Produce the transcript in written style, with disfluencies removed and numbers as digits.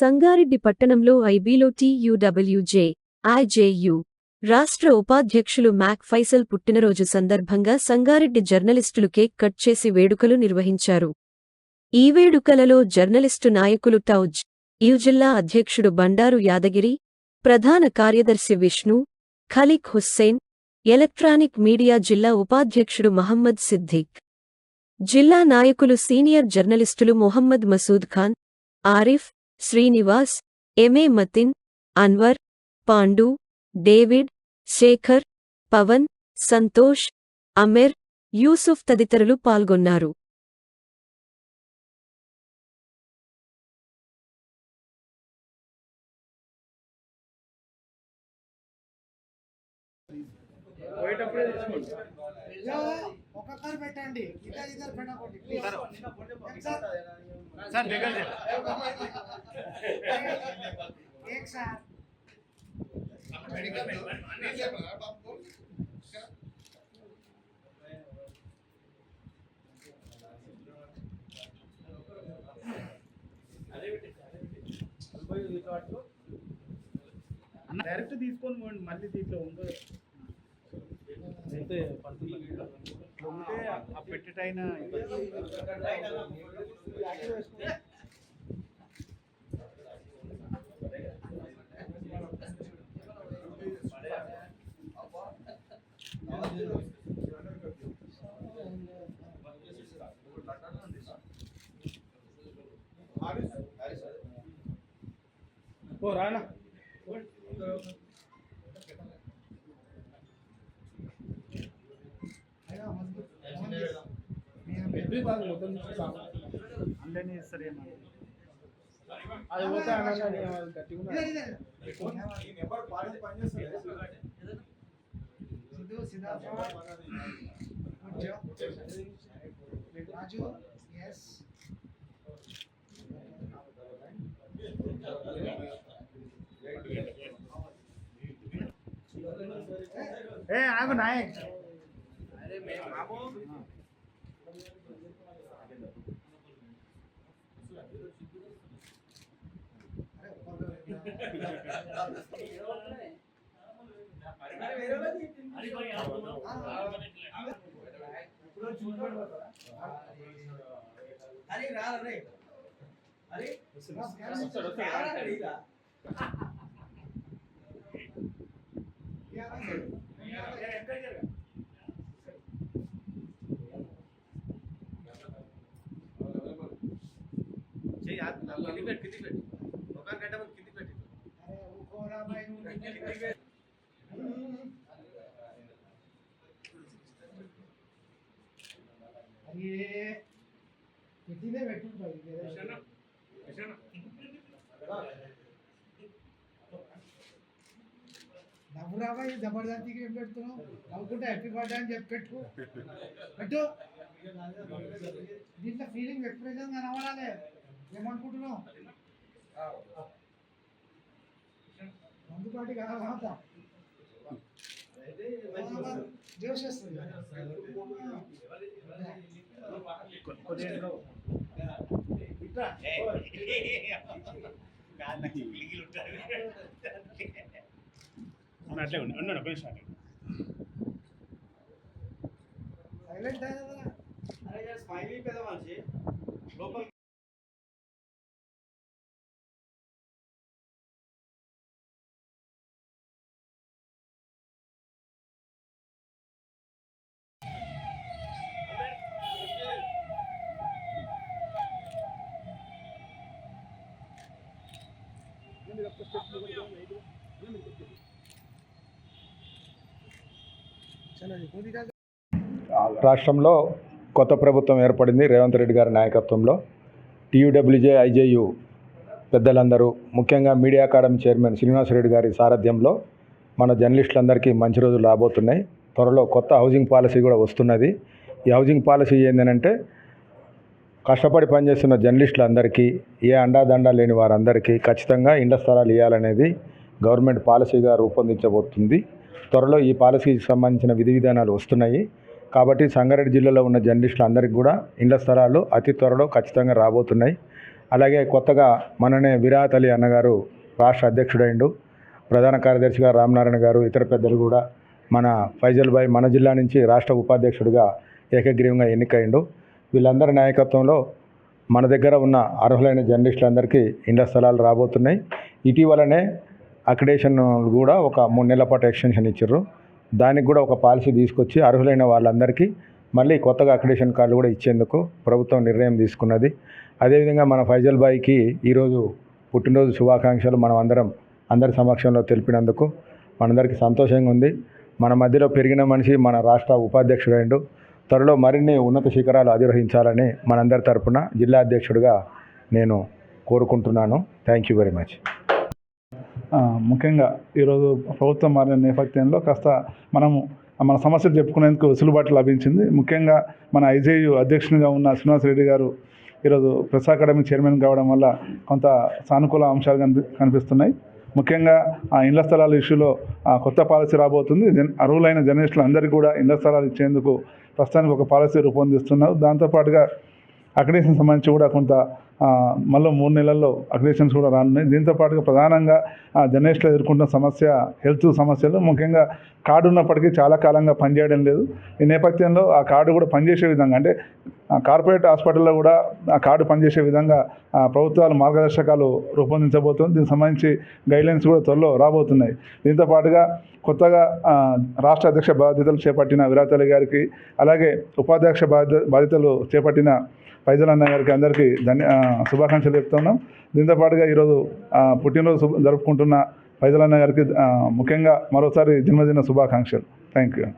సంగారెడ్డి పట్టణంలో ఐబీలో TUWJ IJU రాష్ట్ర ఉపాధ్యక్షులు మ్యాక్ ఫైసల్ పుట్టినరోజు సందర్భంగా సంగారెడ్డి జర్నలిస్టులు కేక్ కట్ చేసి వేడుకలు నిర్వహించారు. ఈ వేడుకలలో జర్నలిస్టు నాయకులు టౌజ్ యు జిల్లా అధ్యక్షుడు బండారు యాదగిరి, ప్రధాన కార్యదర్శి విష్ణు, ఖలీక్ హుస్సేన్, ఎలక్ట్రానిక్ మీడియా జిల్లా ఉపాధ్యక్షుడు మహమ్మద్ సిద్దిక్, జిల్లా నాయకులు సీనియర్ జర్నలిస్టులు మొహమ్మద్ మసూద్ ఖాన్, ఆరిఫ్, శ్రీనివాస్, ఎంఏ మతిన్, అన్వర్, పాండు, డేవిడ్, శేఖర్, పవన్, సంతోష్, అమెర్, యూసుఫ్ తదితరులు పాల్గొన్నారు. ఒక్కొక్కరు పెట్టండి, ఇద్దరు పెట్టకండి సార్. డైరెక్ట్ తీసుకొని పోండి, మళ్ళీ దీంట్లో ఉందో అయితే ఉంటే ఆ పెట్టేటైనా ఓ రానా అందులోనే ఇస్తారేమో అది పోతే ఏ ఆగు నాయక్ నవ్వురావా ఈ జబర్దస్తికి ఏం పెడుతున్నావు? నవ్వుకుంటే హ్యాపీ బర్త్డే అని చెప్పి పెట్టు పెట్టు. దీంట్లో ఫీలింగ్ ఎక్స్ప్రెషన్ కనబడాలి. ఏమనుకుంటున్నావు? మందుపాటి కాదా జోష్ వస్తుంది. అట్లే ఉన్నాడు ఒక నిమిషం సైలెంట్ అరే స్మైలీ పెద్ద మనిషి లోపల రాష్ట్రంలో కొత్త ప్రభుత్వం ఏర్పడింది. రేవంత్ రెడ్డి గారి నాయకత్వంలో టీయూడబ్ల్యూజే ఐజేయు పెద్దలందరూ, ముఖ్యంగా మీడియా అకాడమీ చైర్మన్ శ్రీనివాసరెడ్డి గారి సారథ్యంలో మన జర్నలిస్టులందరికీ మంచి రోజులు రాబోతున్నాయి. త్వరలో కొత్త హౌసింగ్ పాలసీ కూడా వస్తున్నది. ఈ హౌసింగ్ పాలసీ ఏంటంటే కష్టపడి పనిచేస్తున్న జర్నలిస్టులందరికీ, ఏ అండాదండా లేని వారందరికీ ఖచ్చితంగా ఇండ్ల స్థలాలు ఇవ్వాలనేది గవర్నమెంట్ పాలసీగా రూపొందించబోతుంది. త్వరలో ఈ పాలసీకి సంబంధించిన విధి విధానాలు వస్తున్నాయి. కాబట్టి సంగారెడ్డి జిల్లాలో ఉన్న జర్నలిస్టులందరికీ కూడా ఇండ్ల స్థలాలు అతి త్వరలో ఖచ్చితంగా రాబోతున్నాయి. అలాగే కొత్తగా మననే విరాట్ అలీ అన్నగారు రాష్ట్ర అధ్యక్షుడైండు. ప్రధాన కార్యదర్శిగా రామనారాయణ గారు, ఇతర పెద్దలు కూడా మన ఫైజల్ భాయ్ మన జిల్లా నుంచి రాష్ట్ర ఉపాధ్యక్షుడిగా ఏకగ్రీవంగా ఎన్నికైండు. వీళ్ళందరి నాయకత్వంలో మన దగ్గర ఉన్న అర్హులైన జర్నలిస్టులందరికీ ఇండ్ల స్థలాలు రాబోతున్నాయి. ఇటీవలనే అక్రిడేషన్ కూడా ఒక 3 నెలల పాటు ఎక్స్టెన్షన్ ఇచ్చారు. దానికి కూడా ఒక పాలసీ తీసుకొచ్చి అర్హులైన వాళ్ళందరికీ మళ్ళీ కొత్తగా అక్రిడేషన్ కార్డులు కూడా ఇచ్చేందుకు ప్రభుత్వం నిర్ణయం తీసుకున్నది. అదేవిధంగా మన ఫైజల్ భాయ్కి ఈరోజు పుట్టినరోజు శుభాకాంక్షలు మనం అందరి సమక్షంలో తెలిపినందుకు మనందరికీ సంతోషంగా ఉంది. మన మధ్యలో పెరిగిన మనిషి మన రాష్ట్ర ఉపాధ్యక్షుడైండు. త్వరలో మరిన్ని ఉన్నత శిఖరాలు అధిరోహించాలని మనందరి తరపున జిల్లా అధ్యక్షుడిగా నేను కోరుకుంటున్నాను. Thank you very much. ముఖ్యంగా ఈరోజు ప్రభుత్వం మారిన నేపథ్యంలో కాస్త మన సమస్యలు చెప్పుకునేందుకు వెసులుబాటు లభించింది. ముఖ్యంగా మన ఐజేయు అధ్యక్షునిగా ఉన్న శ్రీనివాస్ రెడ్డి గారు ఈరోజు ప్రెస్ అకాడమీ చైర్మన్ కావడం వల్ల కొంత సానుకూల అంశాలు కనిపిస్తున్నాయి. ముఖ్యంగా ఆ ఇళ్ల స్థలాల ఇష్యూలో కొత్త పాలసీ రాబోతుంది. అర్హులైన జర్నలిస్టులు అందరికీ కూడా ఇళ్ల స్థలాలు ఇచ్చేందుకు ప్రస్తుతానికి ఒక పాలసీ రూపొందిస్తున్నారు. దాంతోపాటుగా అక్రిడేషన్ సంబంధించి కూడా కొంత మళ్ళీ 3 నెలల్లో అక్రిడేషన్స్ కూడా రానున్నాయి. దీంతోపాటుగా ప్రధానంగా జర్నలిస్టులు ఎదుర్కొంటున్న సమస్య హెల్త్ సమస్యలు. ముఖ్యంగా కార్డు ఉన్నప్పటికీ చాలా కాలంగా పనిచేయడం లేదు. ఈ నేపథ్యంలో ఆ కార్డు కూడా పనిచేసే విధంగా, అంటే కార్పొరేట్ హాస్పిటల్లో కూడా ఆ కార్డు పనిచేసే విధంగా ప్రభుత్వాలు మార్గదర్శకాలు రూపొందించబోతుంది. దీనికి సంబంధించి గైడ్లైన్స్ కూడా త్వరలో రాబోతున్నాయి. దీంతోపాటుగా కొత్తగా రాష్ట్ర అధ్యక్ష బాధ్యతలు చేపట్టిన విరాట్ అలీ గారికి, అలాగే ఉపాధ్యక్ష బాధ్యతలు చేపట్టిన ఫైజల్ అన్న గారికి అందరికీ శుభాకాంక్షలు చెప్తున్నాం. దీంతోపాటుగా ఈరోజు పుట్టినరోజు జరుపుకుంటున్న ఫైజల్ అన్న గారికి ముఖ్యంగా మరోసారి జన్మదిన శుభాకాంక్షలు. Thank you.